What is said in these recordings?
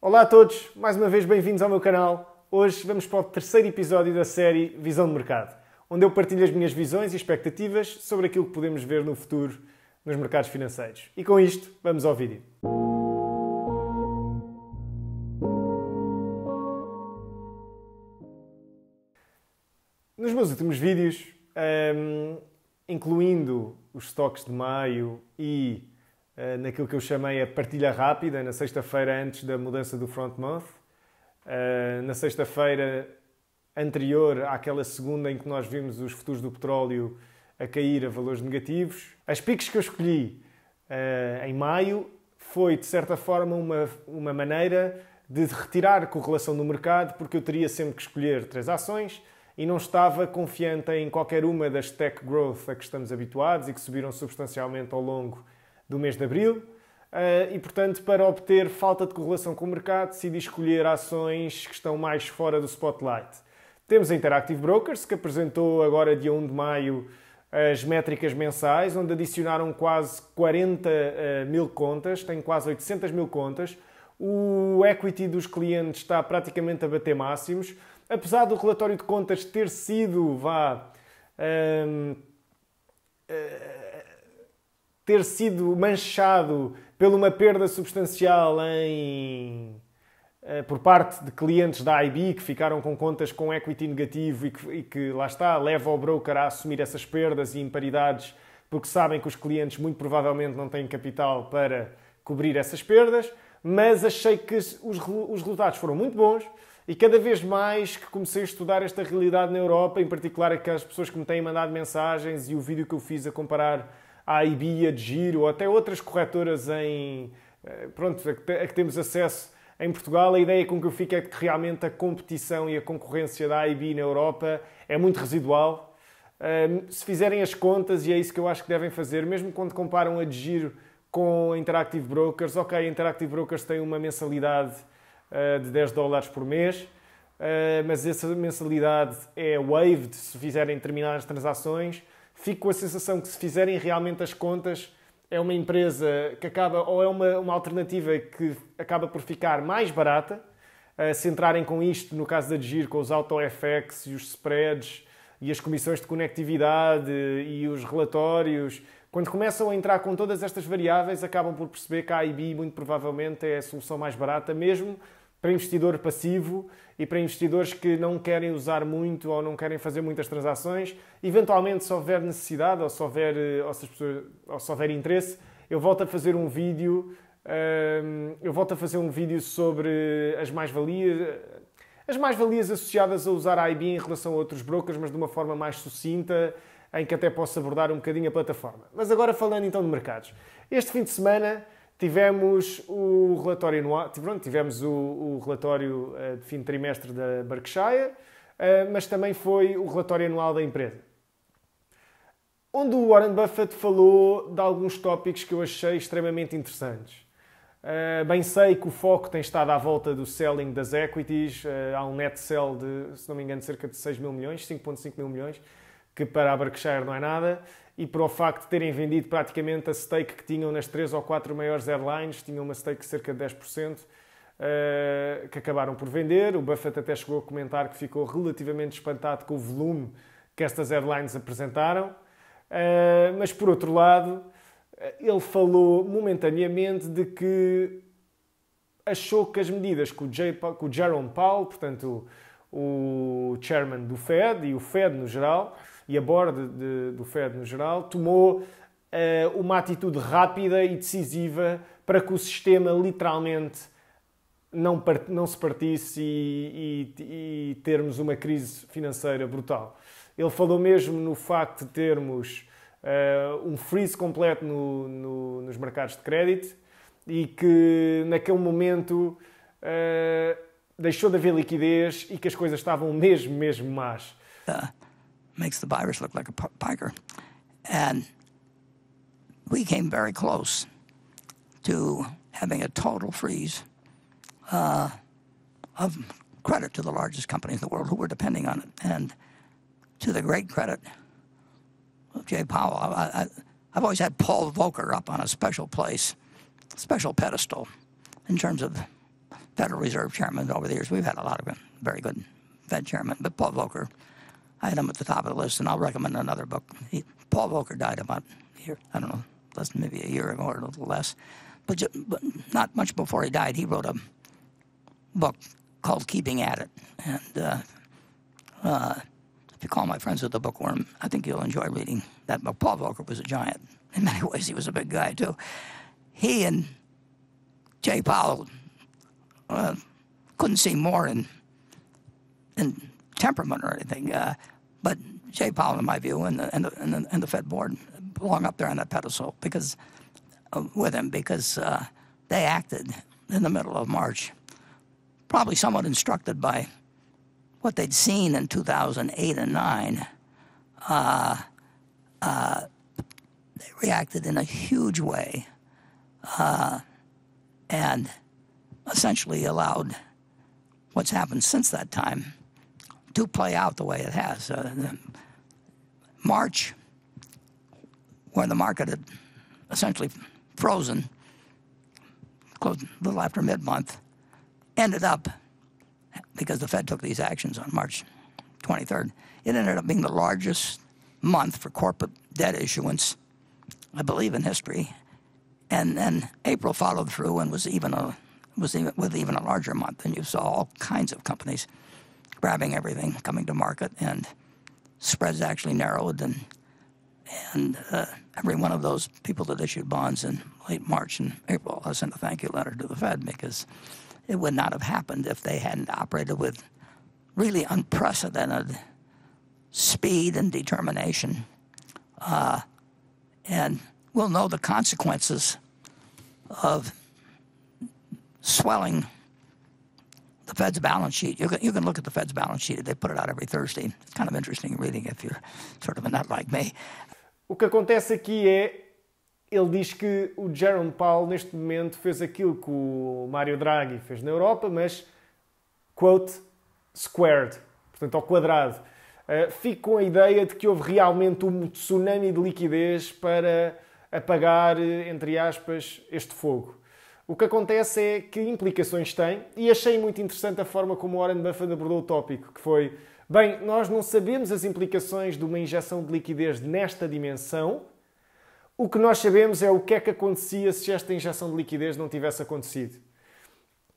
Olá a todos, mais uma vez bem-vindos ao meu canal. Hoje vamos para o terceiro episódio da série Visão de Mercado, onde eu partilho as minhas visões e expectativas sobre aquilo que podemos ver no futuro nos mercados financeiros. E com isto, vamos ao vídeo. Nos meus últimos vídeos, incluindo os estoques de maio e naquilo que eu chamei a partilha rápida, na sexta-feira antes da mudança do front month, na sexta-feira anterior àquela segunda em que nós vimos os futuros do petróleo a cair a valores negativos. As piques que eu escolhi em maio foi, de certa forma, uma maneira de retirar correlação do mercado, porque eu teria sempre que escolher 3 ações e não estava confiante em qualquer uma das tech growth a que estamos habituados e que subiram substancialmente ao longo do mês de abril. E, portanto, para obter falta de correlação com o mercado, decidi escolher ações que estão mais fora do spotlight. Temos a Interactive Brokers, que apresentou agora, dia 1 de maio, as métricas mensais, onde adicionaram quase 40 mil contas, tem quase 800 mil contas. O equity dos clientes está praticamente a bater máximos. Apesar do relatório de contas ter sido, ter sido manchado por uma perda substancial por parte de clientes da IB que ficaram com contas com equity negativo e que lá está, leva o broker a assumir essas perdas e imparidades porque sabem que os clientes muito provavelmente não têm capital para cobrir essas perdas, mas achei que os resultados foram muito bons e cada vez mais que comecei a estudar esta realidade na Europa, em particular aquelas pessoas que me têm mandado mensagens e o vídeo que eu fiz a comparar a IB, a Giro, ou até outras corretoras a que temos acesso em Portugal, a ideia com que eu fico é que realmente a competição e a concorrência da IB na Europa é muito residual. Se fizerem as contas, e é isso que eu acho que devem fazer, mesmo quando comparam a Giro com a Interactive Brokers, ok, a Interactive Brokers tem uma mensalidade de $10 por mês, mas essa mensalidade é waived se fizerem determinadas transações. Fico com a sensação que se fizerem realmente as contas, é uma empresa que acaba, ou é uma alternativa que acaba por ficar mais barata, se entrarem com isto, no caso da Giro, com os AutoFX e os spreads e as comissões de conectividade e os relatórios. Quando começam a entrar com todas estas variáveis, acabam por perceber que a IB muito provavelmente é a solução mais barata, mesmo para investidor passivo e para investidores que não querem usar muito ou não querem fazer muitas transações. Eventualmente, se houver necessidade ou se houver interesse, eu volto a fazer um vídeo sobre as mais-valias associadas a usar a IB em relação a outros brokers, mas de uma forma mais sucinta, em que até posso abordar um bocadinho a plataforma. Mas agora falando então de mercados. Este fim de semana tivemos o relatório anual, tivemos o relatório de fim de trimestre da Berkshire, mas também foi o relatório anual da empresa, onde o Warren Buffett falou de alguns tópicos que eu achei extremamente interessantes. Bem sei que o foco tem estado à volta do selling das equities, há um net sell de, se não me engano, cerca de 6 mil milhões, 5,5 mil milhões, que para a Berkshire não é nada, e para o facto de terem vendido praticamente a stake que tinham nas 3 ou 4 maiores airlines, tinham uma stake de cerca de 10%, que acabaram por vender. O Buffett até chegou a comentar que ficou relativamente espantado com o volume que estas airlines apresentaram, mas por outro lado, ele falou momentaneamente de que achou que as medidas que o Jerome Powell, portanto o chairman do Fed e o Fed no geral, e a board do Fed no geral, tomou uma atitude rápida e decisiva para que o sistema literalmente não se partisse e termos uma crise financeira brutal. Ele falou mesmo no facto de termos um freeze completo nos mercados de crédito e que naquele momento deixou de haver liquidez e que as coisas estavam mesmo más. Makes the virus look like a piker. And we came very close to having a total freeze of credit to the largest companies in the world who were depending on it. And to the great credit of Jay Powell, I've always had Paul Volcker up on a special pedestal in terms of Federal Reserve chairmen over the years. We've had a lot of very good Fed chairmen, but Paul Volcker, I had him at the top of the list, and I'll recommend another book. Paul Volcker died about I don't know, maybe a year ago or a little less. But not much before he died, he wrote a book called Keeping at It. And if you call my friends at the Bookworm, I think you'll enjoy reading that book. Paul Volcker was a giant. In many ways, he was a big guy, too. He and Jay Powell couldn't see more in temperament or anything. But Jay Powell, in my view, and the Fed board belong up there on that pedestal with him because they acted in the middle of March, probably somewhat instructed by what they'd seen in 2008 and 9. They reacted in a huge way and essentially allowed what's happened since that time to play out the way it has. March, where the market had essentially frozen, close a little after mid-month, ended up, because the Fed took these actions on March 23rd, it ended up being the largest month for corporate debt issuance, I believe, in history. And then April followed through and was even a larger month. And you saw all kinds of companies grabbing everything, coming to market, and spreads actually narrowed. And every one of those people that issued bonds in late March and April, I sent a thank you letter to the Fed because it would not have happened if they hadn't operated with really unprecedented speed and determination. And we'll know the consequences of swelling the Fed's balance sheet. You can look at the Fed's balance sheet. They put it out every Thursday. It's kind of interesting reading if you're sort of a nut like me. O que acontece aqui é, ele diz que o Jerome Powell, neste momento, fez aquilo que o Mário Draghi fez na Europa, mas, quote, squared, portanto, ao quadrado. Fico com a ideia de que houve realmente um tsunami de liquidez para apagar, entre aspas, este fogo. O que acontece é que implicações tem, e achei muito interessante a forma como Warren Buffett abordou o tópico, que foi, bem, nós não sabemos as implicações de uma injeção de liquidez nesta dimensão, o que nós sabemos é o que é que acontecia se esta injeção de liquidez não tivesse acontecido.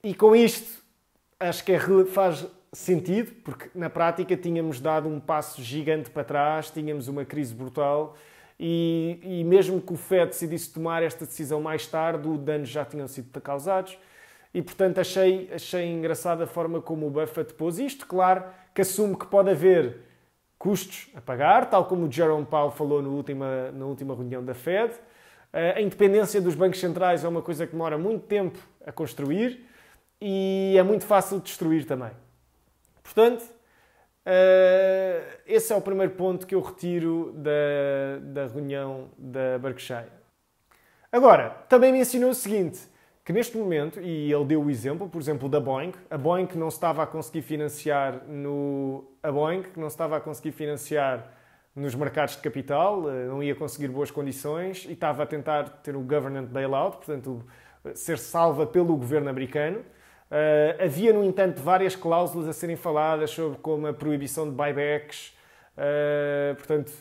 E com isto, acho que faz sentido, porque na prática tínhamos dado um passo gigante para trás, tínhamos uma crise brutal e mesmo que o Fed decidisse tomar esta decisão mais tarde, os danos já tinham sido causados e, portanto, achei engraçada a forma como o Buffett pôs isto. Claro que assume que pode haver custos a pagar, tal como o Jerome Powell falou na última reunião da Fed. A independência dos bancos centrais é uma coisa que demora muito tempo a construir e é muito fácil de destruir também. Portanto, esse é o primeiro ponto que eu retiro da reunião da Berkshire. Agora, também mencionou o seguinte, que neste momento, e ele deu o exemplo, por exemplo, da Boeing, a Boeing que não estava a conseguir financiar nos mercados de capital, não ia conseguir boas condições e estava a tentar ter o government bailout, portanto, ser salva pelo governo americano. Havia, no entanto, várias cláusulas a serem faladas sobre como a proibição de buybacks, portanto,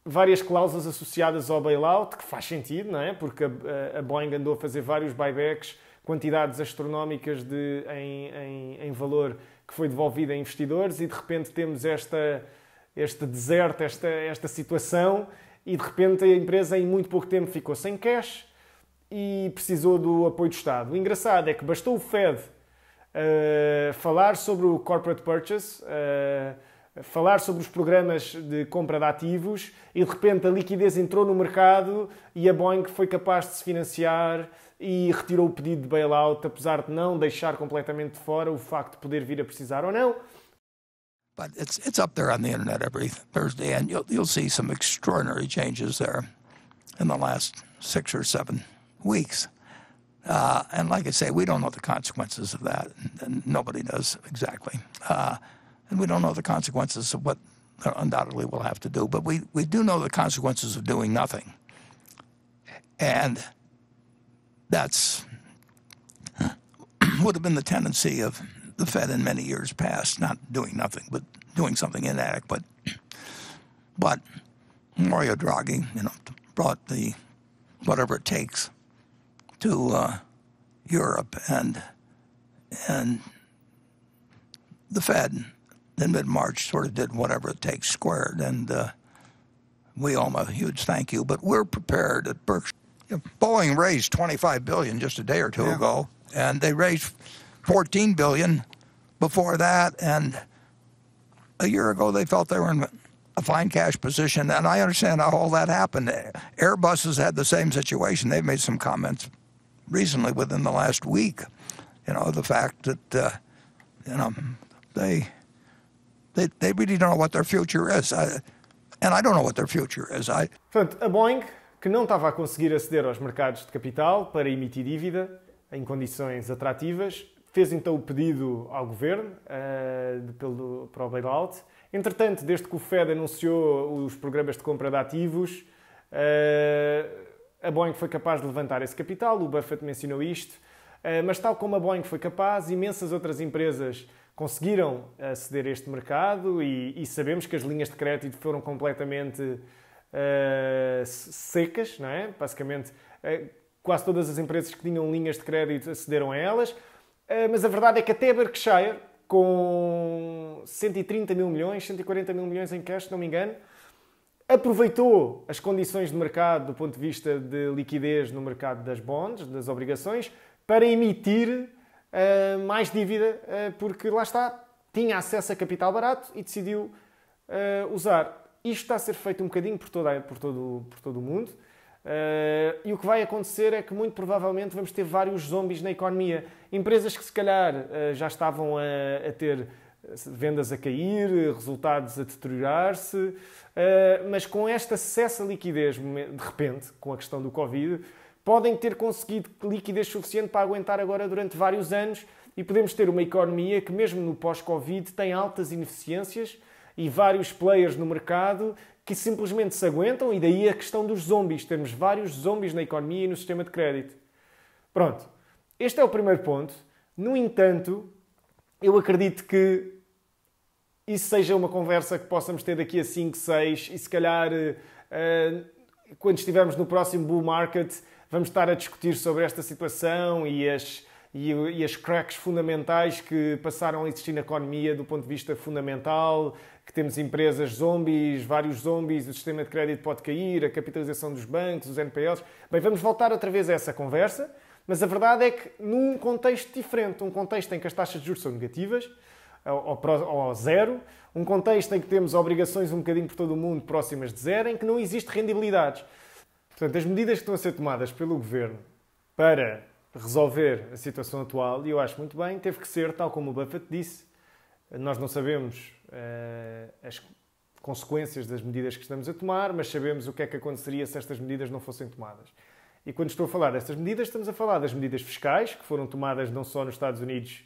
várias cláusulas associadas ao bailout, que faz sentido, não é? Porque a Boeing andou a fazer vários buybacks, quantidades astronómicas em valor que foi devolvido a investidores e de repente temos este deserto, esta situação e de repente a empresa em muito pouco tempo ficou sem cash e precisou do apoio do Estado. O engraçado é que bastou o Fed falar sobre o corporate purchase, falar sobre os programas de compra de ativos e de repente a liquidez entrou no mercado e a Boeing foi capaz de se financiar e retirou o pedido de bailout, apesar de não deixar completamente de fora o facto de poder vir a precisar ou não. But it's up there on the internet every Thursday, and you'll see some extraordinary changes there in the last 6 or 7 weeks. And like I say, we don't know the consequences of that, and nobody does exactly. And we don't know the consequences of what undoubtedly we'll have to do, but we do know the consequences of doing nothing. And that's would have been the tendency of the Fed in many years past, not doing nothing, but doing something inadequate. But Mario Draghi, brought the whatever it takes to Europe, and the Fed in mid-March sort of did whatever it takes squared, and we owe them a huge thank you. But we're prepared at Berkshire. Boeing raised $25 billion just a day or two ago, and they raised $14 billion before that, and a year ago they felt they were in a fine cash position, and I understand how all that happened. Airbus has had the same situation. They've made some comments recently within the last week, the fact that they really don't know what their future is, and I don't know what their future is. Portanto, a Boeing, que não estava a conseguir aceder aos mercados de capital para emitir dívida em condições atrativas, fez então o pedido ao governo para o bailout. Entretanto, desde que o Fed anunciou os programas de compra de ativos, a Boeing foi capaz de levantar esse capital, o Buffett mencionou isto, mas tal como a Boeing foi capaz, imensas outras empresas conseguiram aceder a este mercado e sabemos que as linhas de crédito foram completamente secas, não é? Basicamente, quase todas as empresas que tinham linhas de crédito acederam a elas, mas a verdade é que até a Berkshire, com 130 mil milhões, 140 mil milhões em cash, se não me engano, aproveitou as condições de mercado do ponto de vista de liquidez no mercado das bonds, das obrigações, para emitir mais dívida, porque lá está, tinha acesso a capital barato e decidiu usar. Isto está a ser feito um bocadinho por todo o mundo, e o que vai acontecer é que muito provavelmente vamos ter vários zombies na economia. Empresas que se calhar já estavam a ter vendas a cair, resultados a deteriorar-se, mas com este acesso a liquidez, de repente, com a questão do Covid, podem ter conseguido liquidez suficiente para aguentar agora durante vários anos e podemos ter uma economia que mesmo no pós-Covid tem altas ineficiências e vários players no mercado que simplesmente se aguentam, e daí a questão dos zombies. Temos vários zombies na economia e no sistema de crédito. Pronto. Este é o primeiro ponto. No entanto, eu acredito que isso seja uma conversa que possamos ter daqui a 5, 6 e se calhar quando estivermos no próximo bull market vamos estar a discutir sobre esta situação e as cracks fundamentais que passaram a existir na economia do ponto de vista fundamental, que temos empresas zombies, vários zombies, o sistema de crédito pode cair, a capitalização dos bancos, os NPLs. Bem, vamos voltar outra vez a essa conversa, mas a verdade é que num contexto diferente, um contexto em que as taxas de juros são negativas, ou zero, um contexto em que temos obrigações um bocadinho por todo o mundo próximas de zero, em que não existe rendibilidades. Portanto, as medidas que estão a ser tomadas pelo Governo para resolver a situação atual, e eu acho muito bem, teve que ser, tal como o Buffett disse, nós não sabemos as consequências das medidas que estamos a tomar, mas sabemos o que é que aconteceria se estas medidas não fossem tomadas. E quando estou a falar destas medidas, estamos a falar das medidas fiscais, que foram tomadas não só nos Estados Unidos,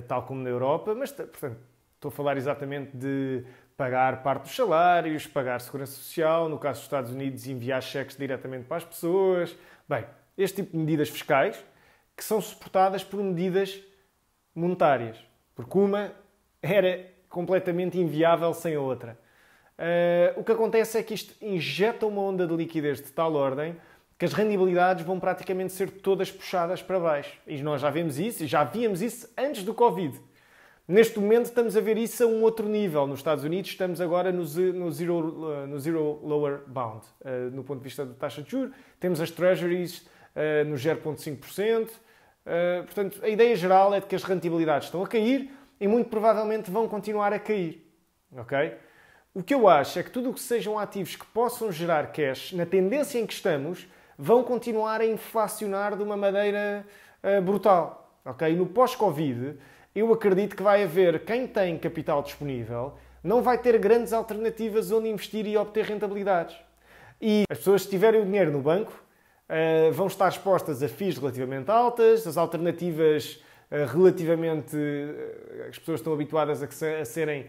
tal como na Europa, mas, portanto, estou a falar exatamente de pagar parte dos salários, pagar segurança social, no caso dos Estados Unidos, enviar cheques diretamente para as pessoas. Bem, este tipo de medidas fiscais que são suportadas por medidas monetárias, porque uma era completamente inviável sem a outra. O que acontece é que isto injeta uma onda de liquidez de tal ordem que as rendibilidades vão praticamente ser todas puxadas para baixo. E nós já vemos isso, e já víamos isso antes do Covid. Neste momento estamos a ver isso a um outro nível. Nos Estados Unidos estamos agora no zero lower bound, no ponto de vista da taxa de juros. Temos as treasuries no 0,5%. Portanto, a ideia geral é de que as rentabilidades estão a cair e muito provavelmente vão continuar a cair. Okay? O que eu acho é que tudo o que sejam ativos que possam gerar cash, na tendência em que estamos, vão continuar a inflacionar de uma maneira brutal. Okay? No pós-Covid, eu acredito que vai haver quem tem capital disponível, não vai ter grandes alternativas onde investir e obter rentabilidades. E as pessoas que tiverem o dinheiro no banco vão estar expostas a FIIs relativamente altas, as alternativas relativamente... as pessoas estão habituadas a serem...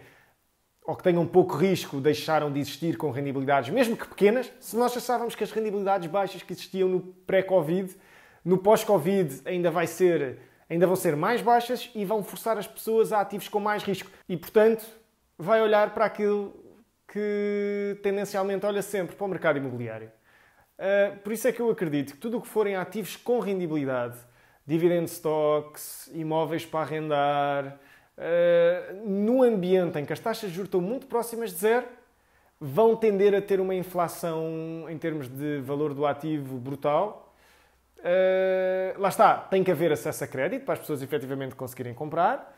ou que tenham pouco risco, deixaram de existir com rendibilidades, mesmo que pequenas. Se nós achávamos que as rendibilidades baixas que existiam no pré-Covid, no pós-Covid ainda vai ser ainda vão ser mais baixas e vão forçar as pessoas a ativos com mais risco. E, portanto, vai olhar para aquilo que tendencialmente olha sempre, para o mercado imobiliário. Por isso é que eu acredito que tudo o que forem ativos com rendibilidade, dividend stocks, imóveis para arrendar, no ambiente em que as taxas de juros estão muito próximas de zero, vão tender a ter uma inflação em termos de valor do ativo brutal. Lá está, tem que haver acesso a crédito para as pessoas efetivamente conseguirem comprar.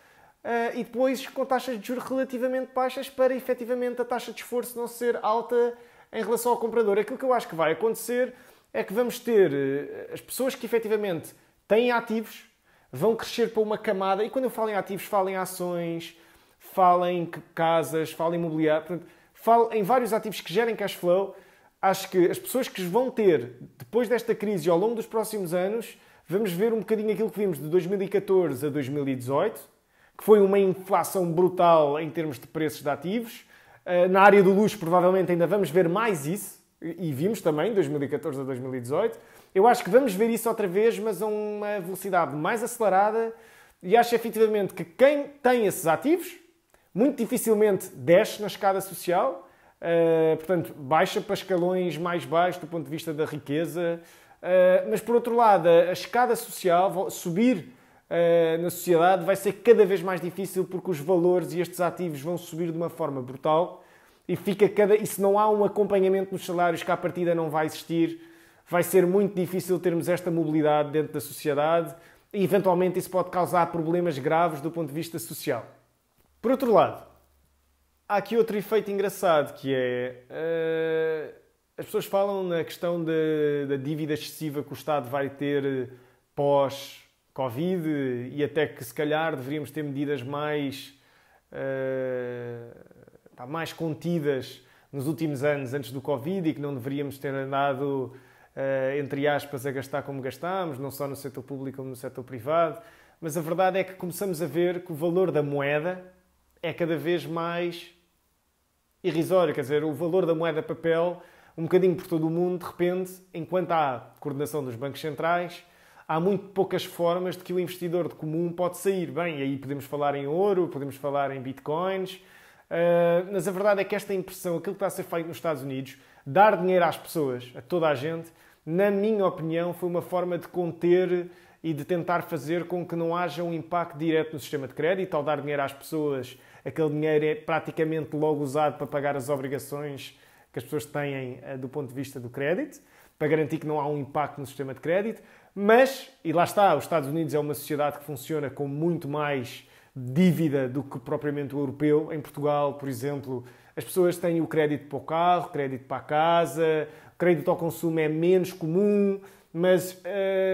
E depois com taxas de juros relativamente baixas para efetivamente a taxa de esforço não ser alta em relação ao comprador. Aquilo que eu acho que vai acontecer é que vamos ter as pessoas que efetivamente têm ativos, vão crescer para uma camada, e quando eu falo em ativos, falo em ações, falo em casas, falo em imobiliário, portanto, falo em vários ativos que gerem cash flow. Acho que as pessoas que vão ter, depois desta crise e ao longo dos próximos anos, vamos ver um bocadinho aquilo que vimos de 2014 a 2018, que foi uma inflação brutal em termos de preços de ativos. Na área do luxo, provavelmente, ainda vamos ver mais isso, e vimos também, de 2014 a 2018. Eu acho que vamos ver isso outra vez, mas a uma velocidade mais acelerada, e acho efetivamente que quem tem esses ativos, muito dificilmente desce na escada social, portanto, baixa para escalões mais baixos do ponto de vista da riqueza, mas, por outro lado, a escada social, subir na sociedade, vai ser cada vez mais difícil porque os valores e estes ativos vão subir de uma forma brutal e se não há um acompanhamento nos salários que à partida não vai existir, vai ser muito difícil termos esta mobilidade dentro da sociedade e, eventualmente, isso pode causar problemas graves do ponto de vista social. Por outro lado, há aqui outro efeito engraçado, que é... as pessoas falam na questão da dívida excessiva que o Estado vai ter pós-Covid e até que, se calhar, deveríamos ter medidas mais contidas nos últimos anos antes do Covid e que não deveríamos ter andado, entre aspas, a gastar como gastámos, não só no setor público como no setor privado. Mas a verdade é que começamos a ver que o valor da moeda é cada vez mais irrisório. Quer dizer, o valor da moeda papel, um bocadinho por todo o mundo, de repente, enquanto há coordenação dos bancos centrais, há muito poucas formas de que o investidor de comum pode sair. Bem, e aí podemos falar em ouro, podemos falar em bitcoins, mas a verdade é que esta impressão, aquilo que está a ser feito nos Estados Unidos, dar dinheiro às pessoas, a toda a gente, na minha opinião, foi uma forma de conter e de tentar fazer com que não haja um impacto direto no sistema de crédito. Ao dar dinheiro às pessoas, aquele dinheiro é praticamente logo usado para pagar as obrigações que as pessoas têm do ponto de vista do crédito, para garantir que não há um impacto no sistema de crédito. Mas, e lá está, os Estados Unidos é uma sociedade que funciona com muito mais dívida do que propriamente o europeu. Em Portugal, por exemplo, as pessoas têm o crédito para o carro, crédito para a casa, o crédito ao consumo é menos comum, mas,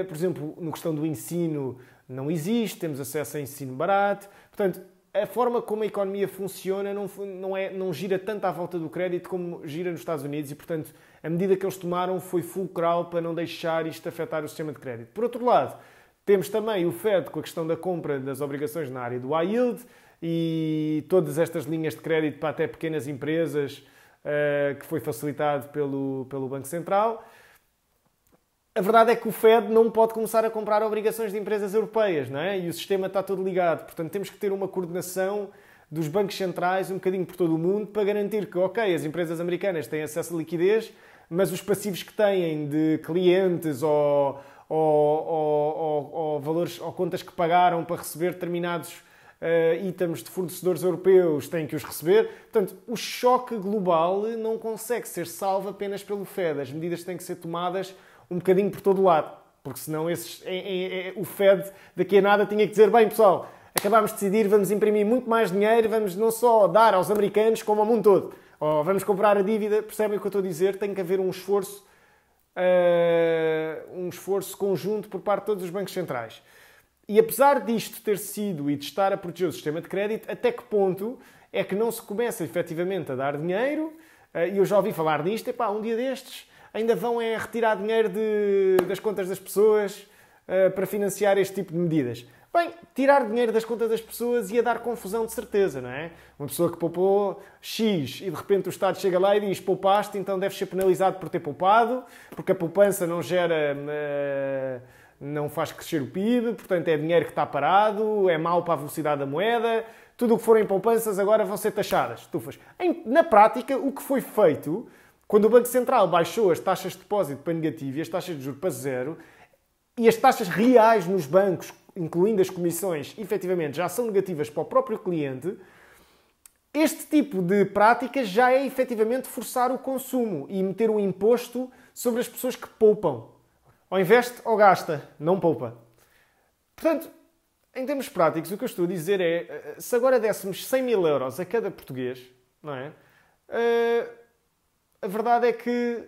por exemplo, na questão do ensino não existe, temos acesso a ensino barato. Portanto, a forma como a economia funciona não gira tanto à volta do crédito como gira nos Estados Unidos e, portanto, a medida que eles tomaram foi fulcral para não deixar isto afetar o sistema de crédito. Por outro lado, temos também o Fed com a questão da compra das obrigações na área do high yield e todas estas linhas de crédito para até pequenas empresas que foi facilitado pelo Banco Central. A verdade é que o Fed não pode começar a comprar obrigações de empresas europeias, não é? E o sistema está todo ligado. Portanto, temos que ter uma coordenação dos bancos centrais um bocadinho por todo o mundo para garantir que, ok, as empresas americanas têm acesso a liquidez, mas os passivos que têm de clientes ou valores ou contas que pagaram para receber determinados itens de fornecedores europeus têm que os receber. Portanto, o choque global não consegue ser salvo apenas pelo Fed. As medidas têm que ser tomadas um bocadinho por todo o lado, porque senão o Fed daqui a nada tinha que dizer, bem pessoal, acabámos de decidir, vamos imprimir muito mais dinheiro, vamos não só dar aos americanos como ao mundo todo, ou vamos comprar a dívida. Percebem o que eu estou a dizer? Tem que haver um esforço conjunto por parte de todos os bancos centrais. E apesar disto ter sido e de estar a proteger o sistema de crédito, até que ponto é que não se começa efetivamente a dar dinheiro? E eu já ouvi falar disto, um dia destes ainda vão retirar dinheiro das contas das pessoas para financiar este tipo de medidas. Bem, tirar dinheiro das contas das pessoas ia dar confusão de certeza, não é? Uma pessoa que poupou X e de repente o Estado chega lá e diz poupaste, então deves ser penalizado por ter poupado, porque a poupança não gera não faz crescer o PIB, portanto é dinheiro que está parado, é mau para a velocidade da moeda, tudo o que forem poupanças agora vão ser taxadas. Estufas. Na prática, o que foi feito, quando o Banco Central baixou as taxas de depósito para negativo e as taxas de juros para zero, e as taxas reais nos bancos, incluindo as comissões, efetivamente já são negativas para o próprio cliente, este tipo de prática já é efetivamente forçar o consumo e meter um imposto sobre as pessoas que poupam. Ou investe ou gasta, não poupa. Portanto, em termos práticos, o que eu estou a dizer é, se agora dessemos 100 mil euros a cada português, não é? A verdade é que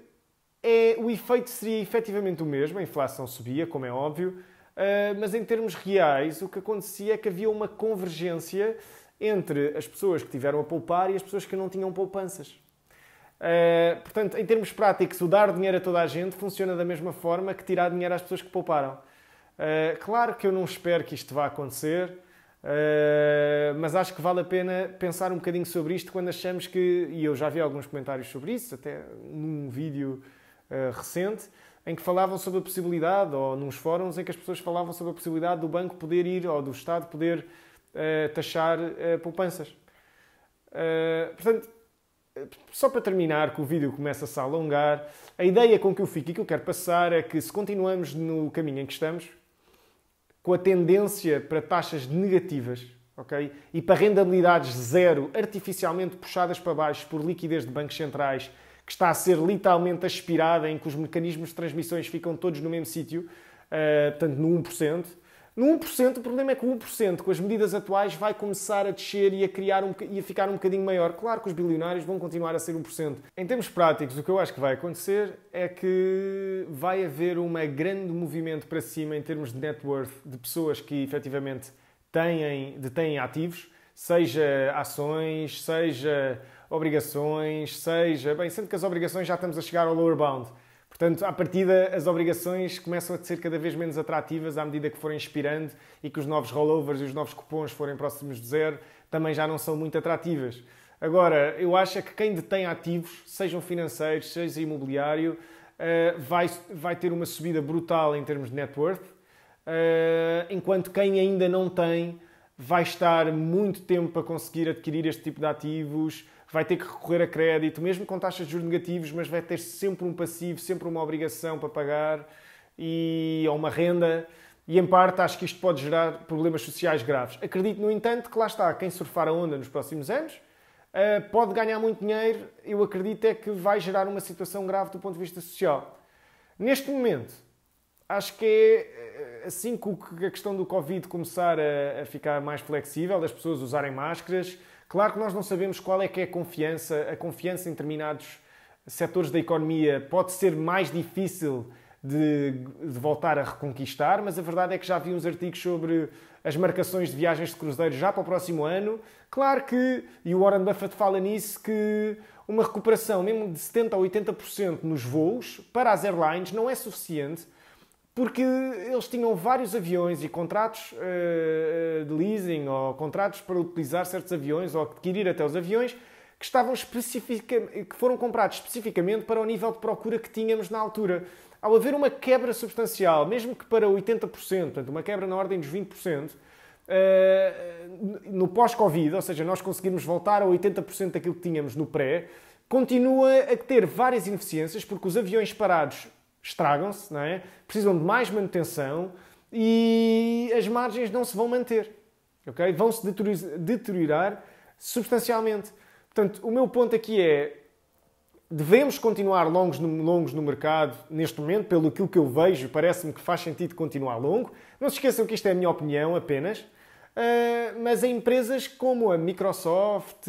o efeito seria efetivamente o mesmo, a inflação subia, como é óbvio, mas em termos reais o que acontecia é que havia uma convergência entre as pessoas que tiveram a poupar e as pessoas que não tinham poupanças. Portanto, em termos práticos, o dar dinheiro a toda a gente funciona da mesma forma que tirar dinheiro às pessoas que pouparam. Claro que eu não espero que isto vá acontecer, mas acho que vale a pena pensar um bocadinho sobre isto quando achamos que, e eu já vi alguns comentários sobre isso, até num vídeo recente, em que falavam sobre a possibilidade, ou nos fóruns em que as pessoas falavam sobre a possibilidade do banco poder ir, ou do Estado poder taxar poupanças. Portanto, só para terminar, que o vídeo começa-se a alongar, a ideia com que eu fico e que eu quero passar é que se continuamos no caminho em que estamos, com a tendência para taxas negativas, okay, e para rentabilidades zero, artificialmente puxadas para baixo por liquidez de bancos centrais, que está a ser literalmente aspirada, em que os mecanismos de transmissões ficam todos no mesmo sítio, portanto no 1%. No 1%, o problema é que o 1%, com as medidas atuais, vai começar a descer e a ficar um bocadinho maior. Claro que os bilionários vão continuar a ser 1%. Em termos práticos, o que eu acho que vai acontecer é que vai haver um grande movimento para cima em termos de net worth de pessoas que efetivamente detêm ativos, seja ações, seja obrigações, sendo que as obrigações já estamos a chegar ao lower bound. Portanto, à partida, as obrigações começam a ser cada vez menos atrativas à medida que forem expirando e que os novos rollovers e os novos cupons forem próximos de zero, também já não são muito atrativas. Agora, eu acho que quem detém ativos, sejam financeiros, seja imobiliário, vai ter uma subida brutal em termos de net worth, enquanto quem ainda não tem vai estar muito tempo para conseguir adquirir este tipo de ativos, vai ter que recorrer a crédito, mesmo com taxas de juros negativos, mas vai ter sempre um passivo, sempre uma obrigação para pagar ou uma renda. E, em parte, acho que isto pode gerar problemas sociais graves. Acredito, no entanto, que lá está, quem surfar a onda nos próximos anos pode ganhar muito dinheiro. Eu acredito é que vai gerar uma situação grave do ponto de vista social. Neste momento, acho que é assim que a questão do Covid começar a ficar mais flexível, das pessoas usarem máscaras. Claro que nós não sabemos qual é que é a confiança em determinados setores da economia pode ser mais difícil de voltar a reconquistar, mas a verdade é que já vi uns artigos sobre as marcações de viagens de cruzeiros já para o próximo ano. Claro que, e o Warren Buffett fala nisso, que uma recuperação mesmo de 70% a 80% nos voos para as airlines não é suficiente, porque eles tinham vários aviões e contratos de leasing ou contratos para utilizar certos aviões ou adquirir até os aviões que foram comprados especificamente para o nível de procura que tínhamos na altura. Ao haver uma quebra substancial, mesmo que para 80%, portanto, uma quebra na ordem dos 20%, no pós-Covid, ou seja, nós conseguirmos voltar a 80% daquilo que tínhamos no pré, continua a ter várias ineficiências, porque os aviões parados estragam-se, não é? Precisam de mais manutenção e as margens não se vão manter, okay? Vão-se deteriorar substancialmente. Portanto, o meu ponto aqui é: devemos continuar longos no mercado neste momento, pelo que eu vejo, parece-me que faz sentido continuar longo. Não se esqueçam que isto é a minha opinião apenas, mas em empresas como a Microsoft,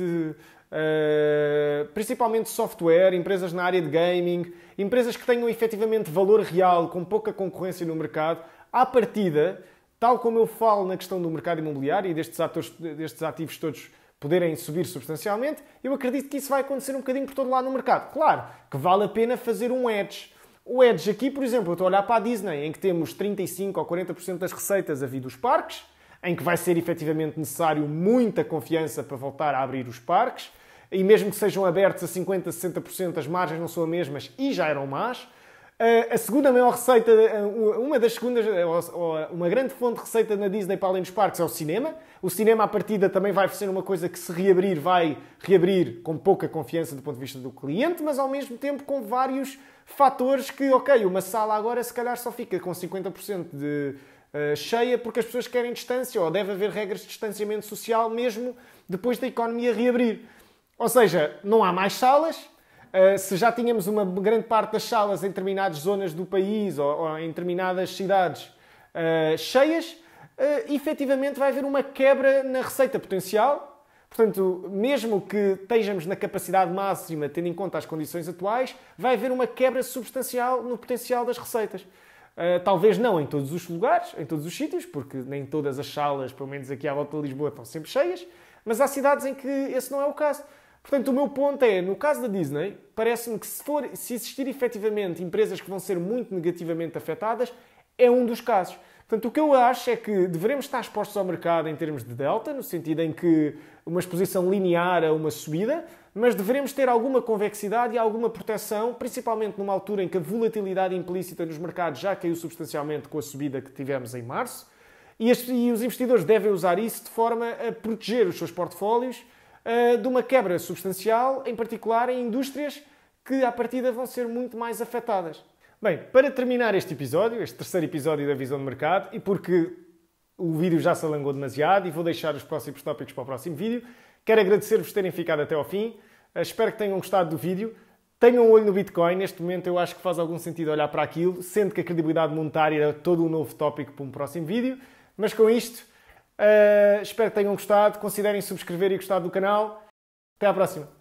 principalmente software, empresas na área de gaming, empresas que tenham efetivamente valor real, com pouca concorrência no mercado, à partida, tal como eu falo na questão do mercado imobiliário e destes ativos todos poderem subir substancialmente, eu acredito que isso vai acontecer um bocadinho por todo lado no mercado. Claro que vale a pena fazer um hedge. O hedge aqui, por exemplo, eu estou a olhar para a Disney, em que temos 35% ou 40% das receitas a vir dos parques, em que vai ser efetivamente necessário muita confiança para voltar a abrir os parques, e mesmo que sejam abertos a 50%, 60%, as margens não são as mesmas e já eram más. A segunda maior receita, uma das segundas, ou uma grande fonte de receita na Disney para além dos parques é o cinema. O cinema, à partida, também vai ser uma coisa que, se reabrir, vai reabrir com pouca confiança do ponto de vista do cliente, mas ao mesmo tempo com vários fatores que, ok, uma sala agora se calhar só fica com 50% de cheia porque as pessoas querem distância, ou deve haver regras de distanciamento social mesmo depois da economia reabrir. Ou seja, não há mais salas. Se já tínhamos uma grande parte das salas em determinadas zonas do país ou em determinadas cidades cheias, efetivamente vai haver uma quebra na receita potencial. Portanto, mesmo que estejamos na capacidade máxima, tendo em conta as condições atuais, vai haver uma quebra substancial no potencial das receitas. Talvez não em todos os lugares, em todos os sítios, porque nem todas as salas, pelo menos aqui à volta de Lisboa, estão sempre cheias, mas há cidades em que esse não é o caso. Portanto, o meu ponto é, no caso da Disney, parece-me que se existir efetivamente empresas que vão ser muito negativamente afetadas, é um dos casos. Portanto, o que eu acho é que devemos estar expostos ao mercado em termos de delta, no sentido em que uma exposição linear a uma subida, mas devemos ter alguma convexidade e alguma proteção, principalmente numa altura em que a volatilidade implícita nos mercados já caiu substancialmente com a subida que tivemos em março, e os investidores devem usar isso de forma a proteger os seus portfólios de uma quebra substancial, em particular em indústrias que, à partida, vão ser muito mais afetadas. Bem, para terminar este episódio, este terceiro episódio da Visão de Mercado, e porque o vídeo já se alongou demasiado e vou deixar os próximos tópicos para o próximo vídeo, quero agradecer-vos por terem ficado até ao fim. Espero que tenham gostado do vídeo. Tenham um olho no Bitcoin. Neste momento eu acho que faz algum sentido olhar para aquilo, sendo que a credibilidade monetária é todo um novo tópico para um próximo vídeo. Mas com isto, espero que tenham gostado. Considerem subscrever e gostar do canal. Até à próxima.